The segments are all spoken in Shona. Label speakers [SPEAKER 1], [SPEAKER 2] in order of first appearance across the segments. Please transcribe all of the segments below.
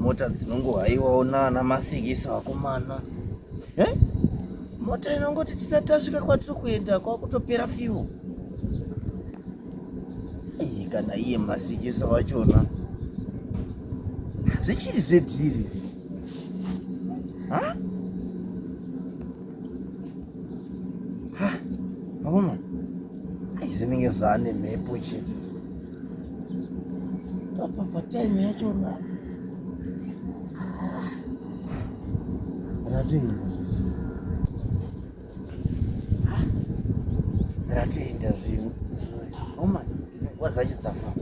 [SPEAKER 1] mota dzinongohaiwawo nana masikisa wakomana. Mota inongoti tisati tasvika kwatiri kuenda kwakutopera fiwo. Kana iye masikisa wachona zvichiri zvedhiri. Wakomana aizinenge zvaane mhepo chete apa time yachona. Ratoenda zvinhu wakomana nguva dzachidzafa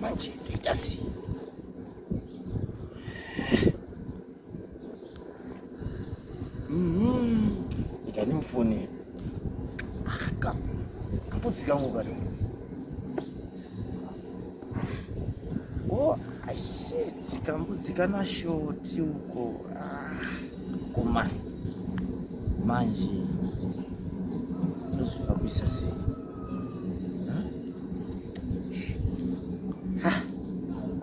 [SPEAKER 1] manje toita sei? Ndikanimufonera kambudzi kangu kari ashit kambudzi kana shoti uko. Komana manje tozvifambisa sei?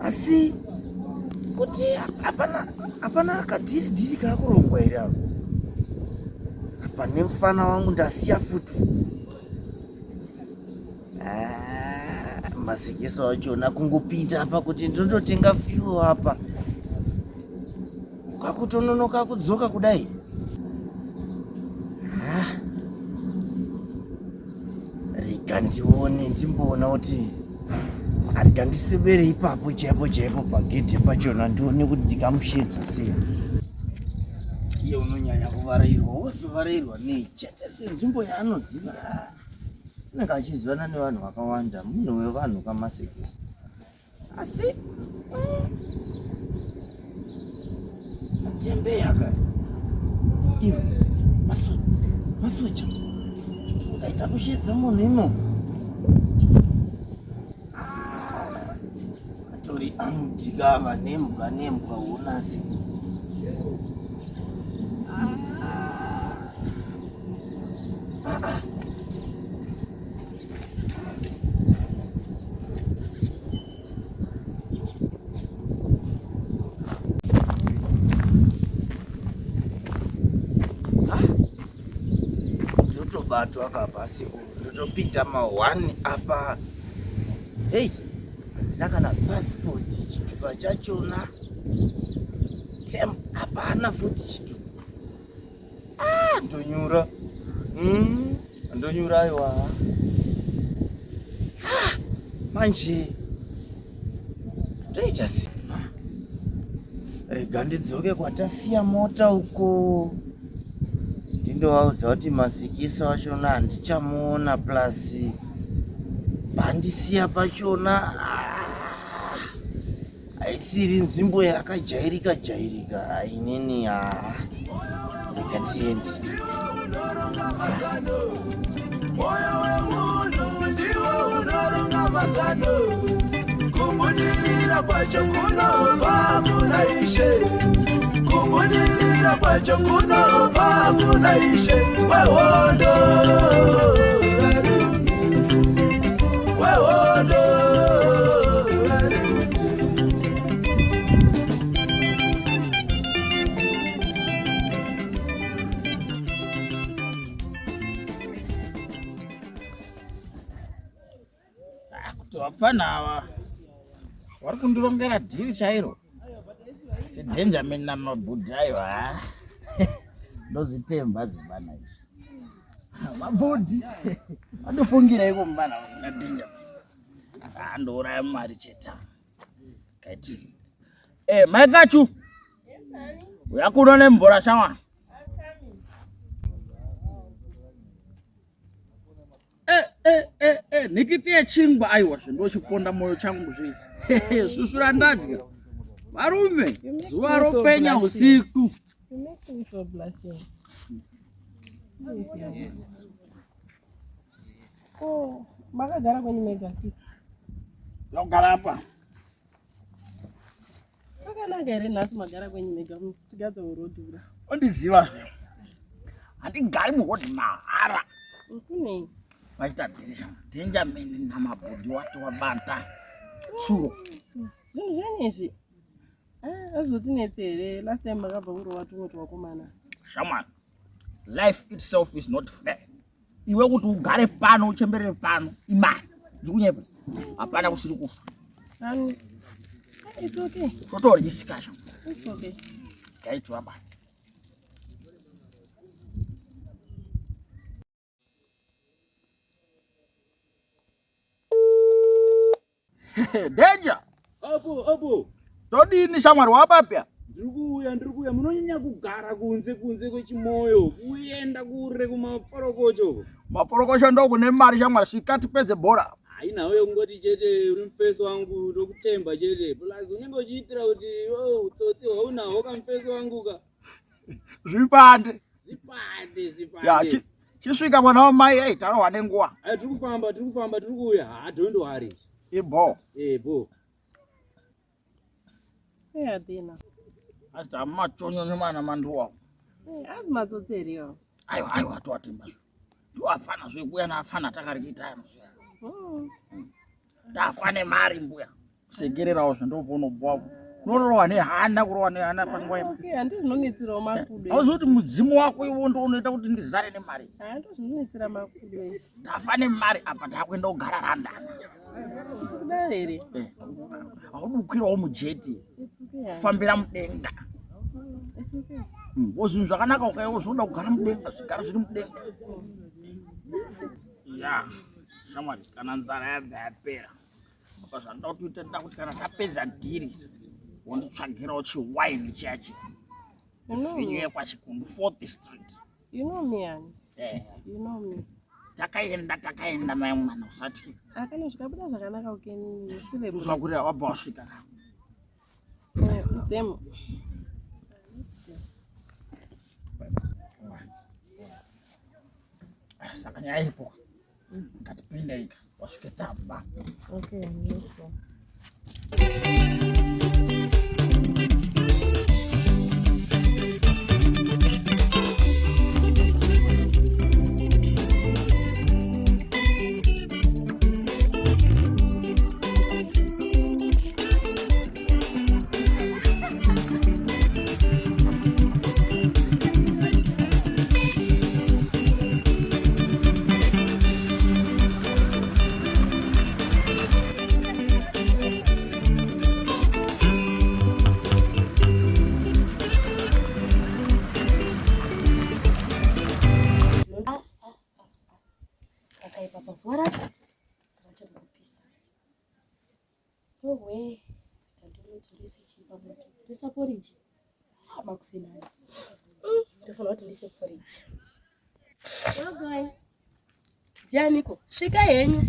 [SPEAKER 1] Asi kuti hapana kadhiri kakurongwa here ako? Pane mufana wangu ndasiya futi. Masikisa wachona kungopinda apa kuti ndinototenga fiwo apa kwakutononoka kudzoka kudai. Rega ndione ndimboona kuti arika ndisebere ipapo chaipo pagedhi pachona ndione kuti ndikamushedza sei. Iye unonyanya kuvarairwa, wozovarairwa nei? Chete senzvimbo yaanoziva. Unenge achizivana nevanhu vakawanda, munhu wevanhu kamasekesa. Asi atembeya kare iwe masoja ukaita kushedza munhu imo atori amutikava nembwa unasi. Ndotobatwa akapa siku ndotopita ma1 apa. Hey, ndina kana passport chitupa chachona tem hapana futi chitupa. Ndonyura ndonyura aiwa. Manje toita sei? Rega ndidzoke kwatasiya mota uko ndindovaudza kuti masikisa wachona handichamuona, plus pandisiya pachona haisiri nzvimbo yakajairika inini. Ndikatiendi moyo wemunhu ndiwo unoronga mazano, kubudirira kwacho kunobva kuna Ishe, kubudirira kwacho kunobva kuna Ishe. Wehondo vafana vari kundirongera dhiri chairo sedhenja mina mabhudhi aiwa. Ndozitemba zvibana izvi mabhudhi vandofungira iko mubana nadhinja andouraya mari cheta kaiti. Maikachu uyakuno nemvura shamwa. Nikiti yechingwa aiwa ndochiponda moyo changu zvizi. Susura ndadya varume zuva ropenya usiku.
[SPEAKER 2] Makagara kwenye mega city.
[SPEAKER 1] Yogara apa?
[SPEAKER 2] Makanaka here nhasi magara kwenye mega together urodhura.
[SPEAKER 1] Ondiziva. Handigari muhodhi mahara.
[SPEAKER 2] Kunei?
[SPEAKER 1] Vaita dhenja mini namabhudhi wati wabata tsuro.
[SPEAKER 2] Zvinhu zvenizvi Azvotinetsere last time makabva kurova tumwe twakomana.
[SPEAKER 1] Shaman, life itself is not fair. Iwe kuti ugare pano uchemberere pano imani ndikunyepa hapana kusiri kufa.
[SPEAKER 2] It's okay.
[SPEAKER 1] Totori discussion.
[SPEAKER 2] It's okay.
[SPEAKER 1] Kaitwa bana. Danger.
[SPEAKER 3] Apo.
[SPEAKER 1] Todini shamwari wapapya?
[SPEAKER 3] Ndirikuya munonyanya kugara kunze kwechimoyo kuenda kure kumaporokocho.
[SPEAKER 1] Maporokosho ndo kune mari shamwari svikati pedze bhora.
[SPEAKER 3] Hainawe kungoti chete uri mufeso wangu ndokutemba chete. Plus unenge uchiitira kuti utsotsi hwaunahwo kamufeso wangu ka.
[SPEAKER 1] Zvipande. Ya
[SPEAKER 3] Zvipande.
[SPEAKER 1] chisvika mwana wamai hey tarohwa nenguva.
[SPEAKER 3] Tirikufamba tirikuya. Don't worry.
[SPEAKER 1] Ibo.
[SPEAKER 3] Bo.
[SPEAKER 2] Adina.
[SPEAKER 1] Asta machonyo nemana manduwa.
[SPEAKER 2] Azi matsotseriyo.
[SPEAKER 1] Aiwa atoatemba. Ndoafana zvekuya naafana takarikita muzvaya. Tafane mari mbuya. Segererawo zvandopona bwapo. Unorowa nehana kurowa nehana panguva imwe.
[SPEAKER 2] Okay, andizvinonetserawo makudo.
[SPEAKER 1] Auzivi kuti mudzimu wako iwo ndo unoita kuti ndizare nemari.
[SPEAKER 2] Ndozvinonetsera makudo.
[SPEAKER 1] Tafane mari apa takuenda kugara London.
[SPEAKER 2] Kudai here.
[SPEAKER 1] Audukwirawo mujeti. Kufambira mudenga. Wozvinhu zvakanaka ukaiwo zvoda kugara mudenga zvigara zviri mudenga. Ya, shamwari kana nzara yabva yapera. Apa zvandoda kuti uite ndoda kuti kana tapedza dhiri wonditsvagirawo chiwaini chiyachi. Finye kwachikundu 4th Street.
[SPEAKER 2] You know me, Annie. You know me.
[SPEAKER 1] Takaenda mai mwana usati.
[SPEAKER 2] Akane zvikabuda zvakanaka ukeni sive.
[SPEAKER 1] Kuzwa kuti wabva wasvika.
[SPEAKER 2] Them.
[SPEAKER 1] Saka nyaya ipo. Ngatipinda ika wasvike tamba.
[SPEAKER 2] Okay, yes.
[SPEAKER 4] Janiko, svika henyu.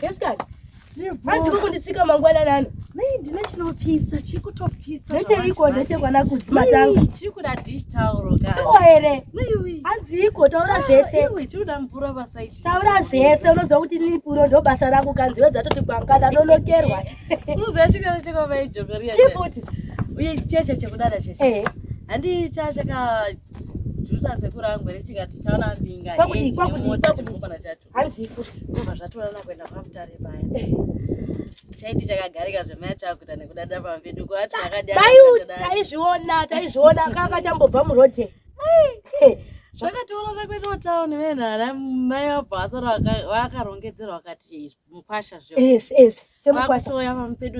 [SPEAKER 4] Yesikati. Manzi kukunditsika mangwana nani?
[SPEAKER 2] Nei ndine chinopisa, chikutopisa.
[SPEAKER 4] Ndecheiko ndechekwana kudzima tangu.
[SPEAKER 2] Chiri kuda dish towel ka.
[SPEAKER 4] Sio here.
[SPEAKER 2] Nei.
[SPEAKER 4] Hanziko taura zvese.
[SPEAKER 2] Iwe chinoda mvura pasaiti.
[SPEAKER 4] Taura zvese unozwa kuti nipuro ndo basa rangu kanziwedza toti kwangana nonokerwa.
[SPEAKER 2] Unoziva chikara chekava ijokeria.
[SPEAKER 4] Chifuti.
[SPEAKER 2] Uye cheche chekudada cheche. Handi chachaka jusa sekuru angu rechikati chaona mbinga mota chimupana chacho.
[SPEAKER 4] Hanzi futi.
[SPEAKER 2] Koma zvatorana kuenda pamutare paya. Chaiti chakagarika zvemaya chakuita nekudada pamvedu kwati yakadi
[SPEAKER 4] akadai. Taizviona kaka chambobva murodhe.
[SPEAKER 2] Zvakatoona kuenda town venhara mai wabhasa vakarongedzera wakati mukwasha zvo.
[SPEAKER 4] Semukwasha.
[SPEAKER 2] Vakusoya pamupedu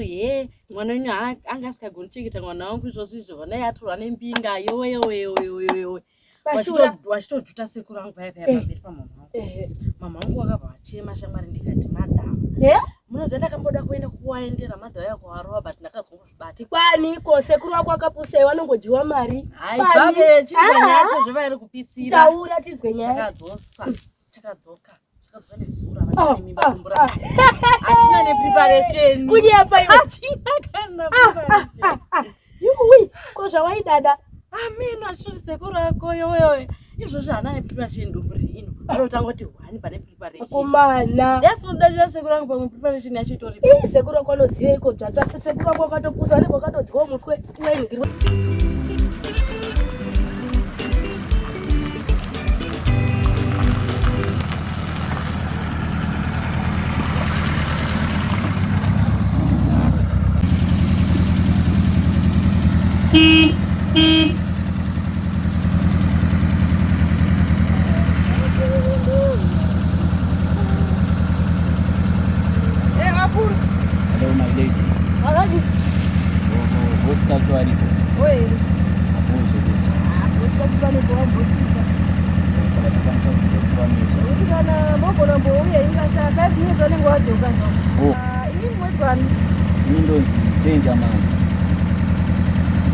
[SPEAKER 2] mwana wenyu anga asikagoni kuchengeta mwana wangu izvozvo vanai atorwa nembinga yoyo. Wachitojuta sekuru angu paya pamberi pamama wangu. Mama wangu wakabva achema shamwari ndikati madam. Munoziva ndakamboda kuenda kuwaendera madhawa yako warova but ndakazongozvibata.
[SPEAKER 4] Kwaniko sekuru wako akapusai vanongojiwa mari.
[SPEAKER 2] Hai babe chinzwa nyacho zvavari kupisira.
[SPEAKER 4] Taura tinzwe nyacho.
[SPEAKER 2] Chakadzoka nezura vachine mimba kumbura. Achina nepreparation.
[SPEAKER 4] Kunyapa iwe.
[SPEAKER 2] Achina kana preparation.
[SPEAKER 4] Yuwi, ko zvawaidada.
[SPEAKER 2] Ameno achitoti sekuru ako yoyo. Izvozvo hana nepreparation ndumburi ino. Vanotangoti wani pane preparation.
[SPEAKER 4] Komana.
[SPEAKER 2] Yasinodadira sekuru angu pamwe preparation yacho itori.
[SPEAKER 4] Sekuru wako anoziva iko dzvatsva. Sekuru wako akatopusa ndipo akatodyiwa muswe.
[SPEAKER 3] Hello, my lady.
[SPEAKER 4] Alhaji.
[SPEAKER 3] Boss kacho alipo.
[SPEAKER 4] Oi.
[SPEAKER 3] Hapo usijeti.
[SPEAKER 4] Bosi kani kwa boshika.
[SPEAKER 3] Sasa tukamsa kutuamisha.
[SPEAKER 4] Ukana mambo na mambo uye inga saa kazi ni zone ngwaje ukasho. Ini mwetwani.
[SPEAKER 3] Mimi ndo nzitenja mama.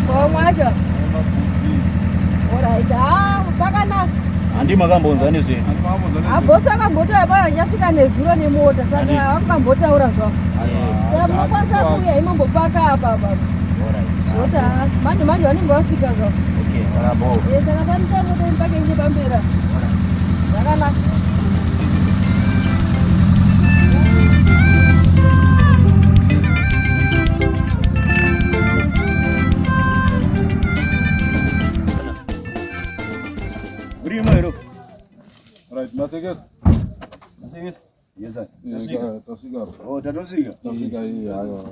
[SPEAKER 4] Kwa mwacho. Alright. Mpaka na
[SPEAKER 3] Andi makambonza nezve.
[SPEAKER 4] bosi akambota bana nyasvika nezuro nemota saka akambotaura zvo. Saka munokwasa kuya imambo paka apa. Zota manje vanenge vasvika zvo.
[SPEAKER 3] Okay, sarabo.
[SPEAKER 4] Saka panisa moto mpaka inge pambera. Zvakanaka.
[SPEAKER 5] Right, Masekes.
[SPEAKER 3] Masekes.
[SPEAKER 5] Yes, sir. Tasika.
[SPEAKER 3] Oh, tatosika.
[SPEAKER 5] Tasika hii hayo.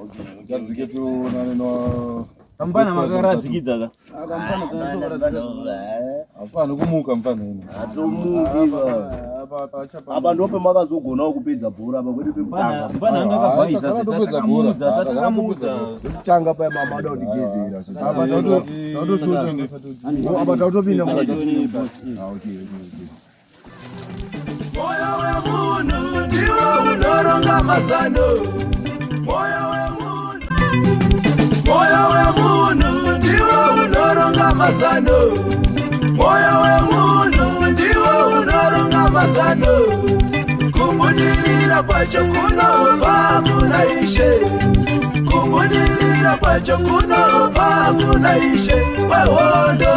[SPEAKER 3] Okay.
[SPEAKER 5] Gadzike tu nani no.
[SPEAKER 3] Kampana makaradzikidza ka.
[SPEAKER 5] Kampana kana afana kumuka mfana ino.
[SPEAKER 3] Apa ndope makazogona kupedza bhora apa kwete pekutanga.
[SPEAKER 1] Mfana anga kabvaisa
[SPEAKER 5] Topedza bhora.
[SPEAKER 1] tatakamudza.
[SPEAKER 3] Kutanga pa mama da kutigezera.
[SPEAKER 5] Apa
[SPEAKER 3] Apa tatopinda
[SPEAKER 5] okay.
[SPEAKER 6] Moyo wemunhu ndiwo unoronga mazano. Moyo wemunhu ndiwo unoronga mazano. Moyo wemunhu ndiwo unoronga mazano. Kumudirira kwacho kunobva kuna Ishe. Kumudirira kwacho kunobva kuna Ishe. Wehondo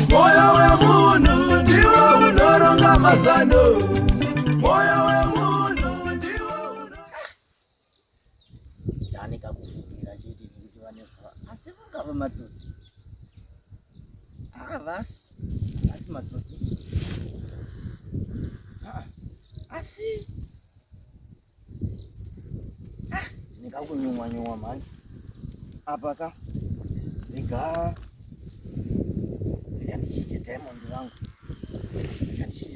[SPEAKER 6] moyo wemunhu ndiwo unoronga mazano. Moyo wemunhu ndiwo
[SPEAKER 3] Jani kakufundira chete nekuti vanezva. Asi vangava matsotsi. Vasi matsotsi. Asi ndingakunyumwa manje. Apa ka ndinga ndichite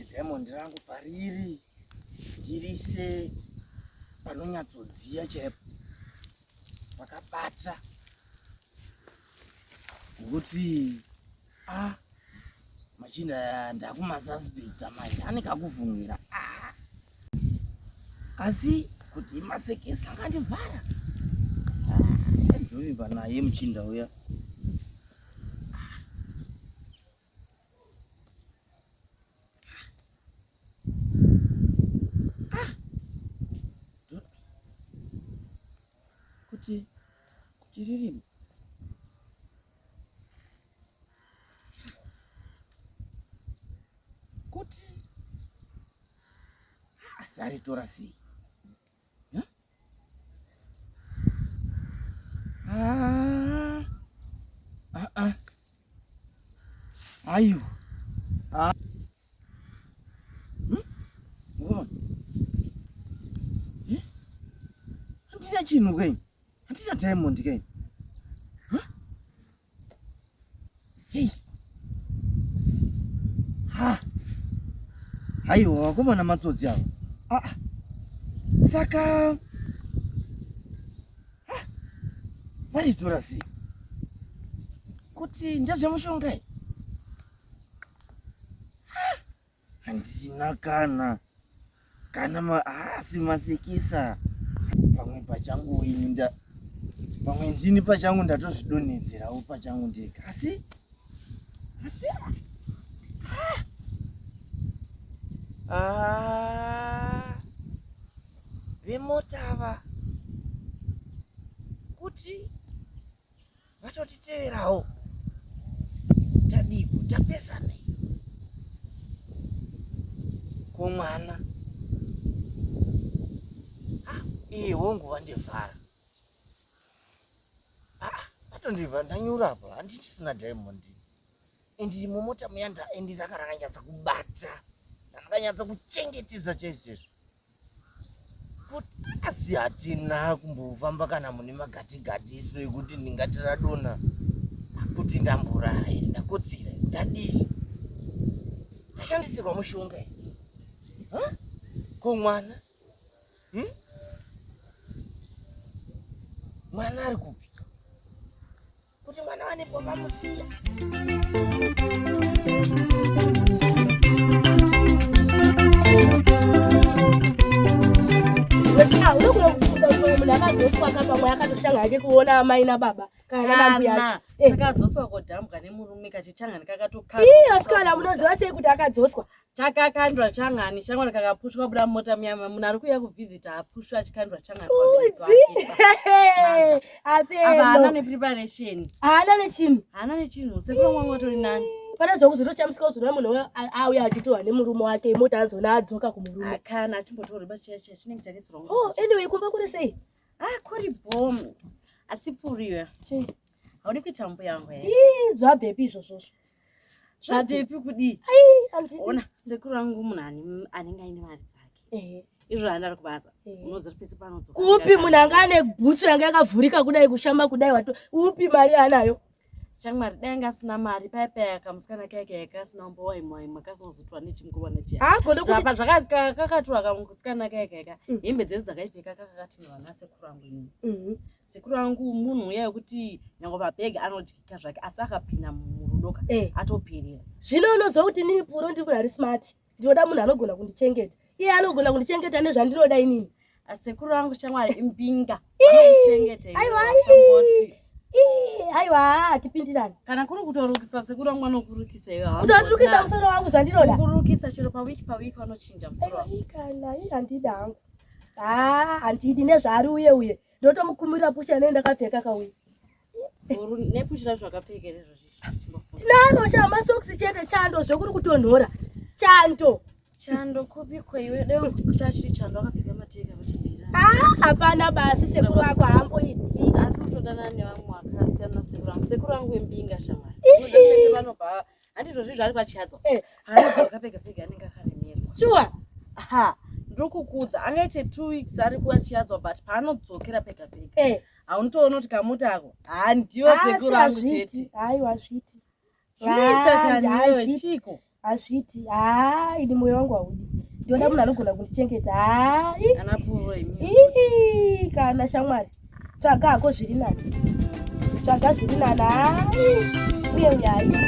[SPEAKER 3] diamond rangu pariri ndirise panonyatsodziya chaipo pakabata ngokuti machinda ndakumasuspecta manje ane kakuvhungira asi kuti Masekesa ngandivhara ndovimba naye muchinda uya. Kuti ririmo kuti asaritora sei? Aiwa handina chinhu kai, handina diamond kai. Hey. Aiwa wakomana matsotsi ava. Saka varitora sei? Kuti ndezvemushonga here? Handina kana asi Masekesa pamwe pachangu ini pamwe ndini pachangu ndatozvidonhedzerawo pachangu ndega asi vemotava kuti vatotiteverawo tadiko tapesanei komwana hongu vandivhara
[SPEAKER 5] Wakatondibva ndanyura apa handichisina Diamond. Endi mumota muyanda endi rakanyatsa kubata. Rakanyatsa kuchengetedza chaizvo. Kuti asi hatina kumbofamba kana mune magatigadiso ekuti ndingati radona kuti ndamburara here ndakotsira ndadii ndashandisirwa mushonga here ko mwana mwana ari kupi kuti mwana wanepo vamusiya
[SPEAKER 4] unokuno kufuta kuti munhu akadzoswa kapamwe akatoshanga hake kuona amai nababa kana nambuya acho
[SPEAKER 2] takadzoswa kodhambwa nemurume kachichangani kakatokana
[SPEAKER 4] asikana munoziva sei kuti akadzoswa
[SPEAKER 2] takakandwa changani changani kakapushwa buda mota muyama munhu ari kuuya kuvhizita apushwa achikandwa changani haana nepreparation
[SPEAKER 4] haana nechinhu
[SPEAKER 2] haana nechinhu sekuna mwangu watori nani
[SPEAKER 4] pana zvokuzotoshamisika kuzona munhu auya achitohwa nemurume wake mota anzona adzoka kumurume
[SPEAKER 2] akana achimbotori bachia chinenge chakisirwa
[SPEAKER 4] anyway kumba kuri sei
[SPEAKER 2] kuri bom asi puriwe haudi kuita mbo yangu
[SPEAKER 4] zvabvepi izvozvozvo
[SPEAKER 2] zvabvepi kudii ona sekuru angu munhu anenge aine mari dzake izvo andari kubasa unoziva pese panodzoka
[SPEAKER 4] upi munhu anga ane bhutsu yanga yakavhurika kudai kushamba kudai upi mari anayo
[SPEAKER 2] chamwari dai anga asina mari paipai kamusikana kake kasina umbowaimwaimwa kasinozotwa nechimukova nechiya zvakakatura kamusikana kake hembe dzedu dzakaipfeka kakakatinwa vana sekuru angu inini sekuru angu munhu uya wekuti nyange pabhegi anodyika zvake asi akapinda murudoka atoperera
[SPEAKER 4] zvino unoziva kuti nini puro ndiri kunhari smart ndinoda munhu anogona kundichengeta iye anogona kundichengeta nezvandinoda inini
[SPEAKER 2] sekuru angu chamwari imbinga anokuchengeta iwe
[SPEAKER 4] aiwa hatipindirani
[SPEAKER 2] kana kuri kutorukisa sekuru wangu anokurukisa iwe
[SPEAKER 4] kutorukisa musoro wangu zvandinoda
[SPEAKER 2] kurukisa chero pawiki vanochinja musoro wangu
[SPEAKER 4] kana handida hangu handidi nezvaari uye ndotomukumira pucha nendakapfeka kauye
[SPEAKER 2] nepuchira zvakapfekerezvo
[SPEAKER 4] tinano chamasokisi chete chando zvekuri kutonhora chando
[SPEAKER 2] kopi kweiwe dai chachiri chando akapfeka mateka vachibvira
[SPEAKER 4] hapana basi sekuru wako hamboiti
[SPEAKER 2] asi kutodana nevamwe vakasiyana sekuru wangu wembinga shamwari vanobva handizvozvi zvari pachihadzo anobva akapfeka anenge akaremerwa
[SPEAKER 4] shuwa
[SPEAKER 2] ndokukudza angaite 2 weeks ari kuvachiadzwa but paanodzokera pega haunotoona kuti kamuti ako handiyo sekuru angu chete
[SPEAKER 4] haiwa zviti
[SPEAKER 2] zvinoita kaniwe chiko
[SPEAKER 4] hazviti ini mwoyo wangu haudi ndoda munhu anogona kundichengeta
[SPEAKER 2] anapuro
[SPEAKER 4] kana shamwari tsvaga hako zviri nani tsvaga zviri nani uye haiti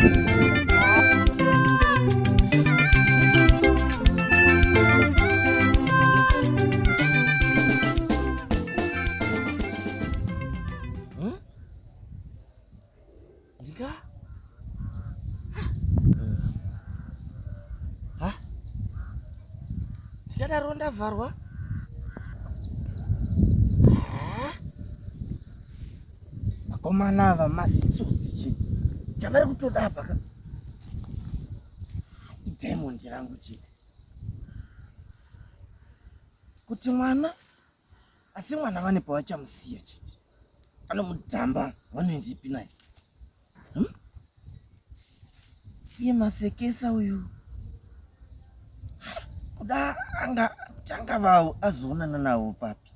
[SPEAKER 5] ndikadaro ndavharwa vakomana ava masitsotsi chavari kutoda apa iDiamond rangu chete kuti mwana asi mwana vane pavachamusiya chete anomutamba vanoendipi naye iye masekesa uyu kuda angava azoonana nawo papi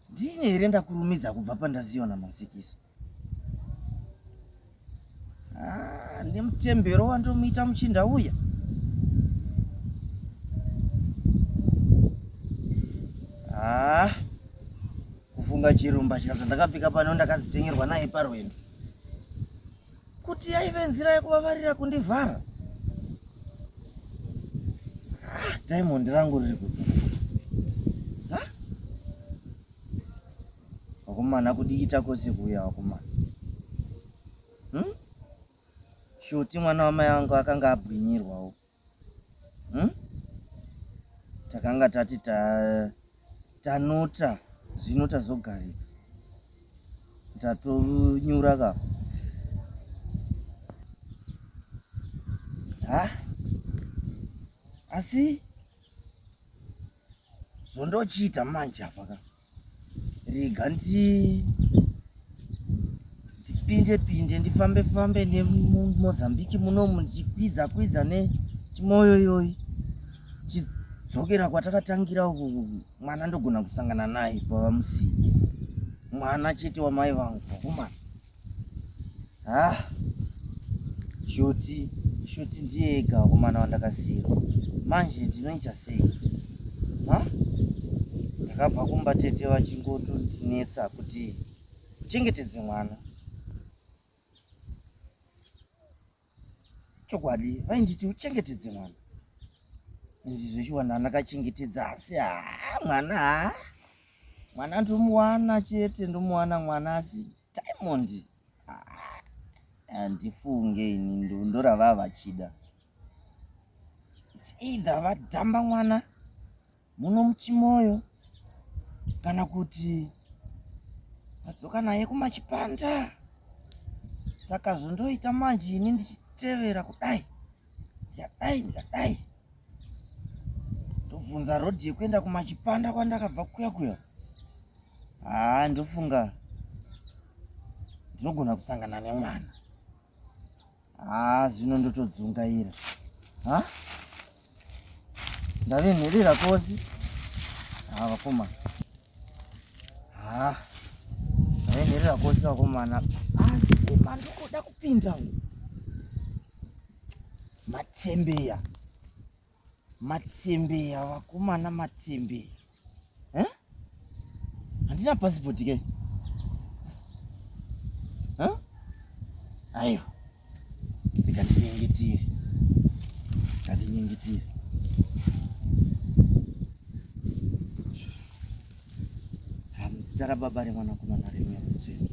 [SPEAKER 5] ndine here ndakurumidza kubva pandaziona masekesa ndemutembero wandomuita muchinda uya kufunga chirumba chikaza ndakapfika pano ndakadzitengerwa naye parwendo kuti aive nzira yekuvavarira kundivhara Diamond rangu riri kuti wakomana kudiita kwose kuuya wakomana shoti mwana wamai angu akanga abwinyirwawo takanga tati tanota zvino tazogarika tatonyura kafa asi zvondochiita manje apa rega ndipinde ndifambe neMozambique munomu ndichikwidza nechimoyo iyoyi chidzokera kwatakatangira uku mwana ndogona kusangana naye pavamusiya mwana chete wamai vangu wakomana. Shoti ndiye ega wakomana wandakasiyirwa. Manje ndinoita sei? Ndakabva kumba tete vachingotondinetsa kuti uchengetedze mwana. Chokwadi vainditi uchengetedze mwana. Ndizvechiwana ndakachengetedza asi mwana ndomuwana chete, ndomuwana mwana asi Diamond handifunge ini ndorava vachida. It's either vadhamba mwana muno muchimoyo kana kuti vadzoka naye kumachipanda. Saka zvondoita manje ini ndichitevera kudai ndikadai ndobvunza rodhi yekuenda kumachipanda kwandakabva kuya ndofunga ndinogona kusangana nemwana. Zvino ndotodzungaira. Ndave nherera kosi. Vakomana. Ndave nherera kosi vakomana. Asi mandikuda kupinda matembeya vakomana, matembeya. Handina passport ke? Aiwa. Ngandinyengetire. Muzita raBaba reMwanakomana reMweya Mutsvene.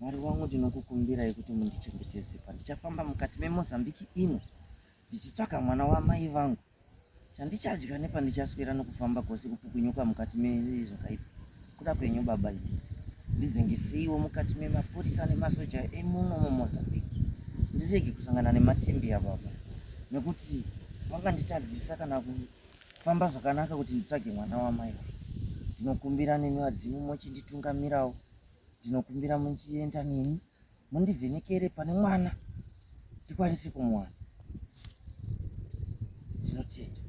[SPEAKER 5] Mwari wangu ndinokukumbirai kuti mundichengetedze pandichafamba mukati meMozambique ino ndichitsvaka mwana wamai vangu. Chandichadya nepandichaswera nokufamba kwose kupukunyuka mukati mezvakaipa. Kuda kwenyu Baba ino. Ndidzingiseiwo mukati memapurisa nemasoja emuno muMozambique. Ndiseke kusangana nematembeya Baba. Nekuti vakanditadzisa kana kufamba zvakanaka kuti nditsvage mwana wamai. Ndinokumbira nemi vadzimu mochinditungamirawo. Ndinokumbira muchienda neni mundivhenekere pane mwana ndikwanise kumuwana. Ndinotenda.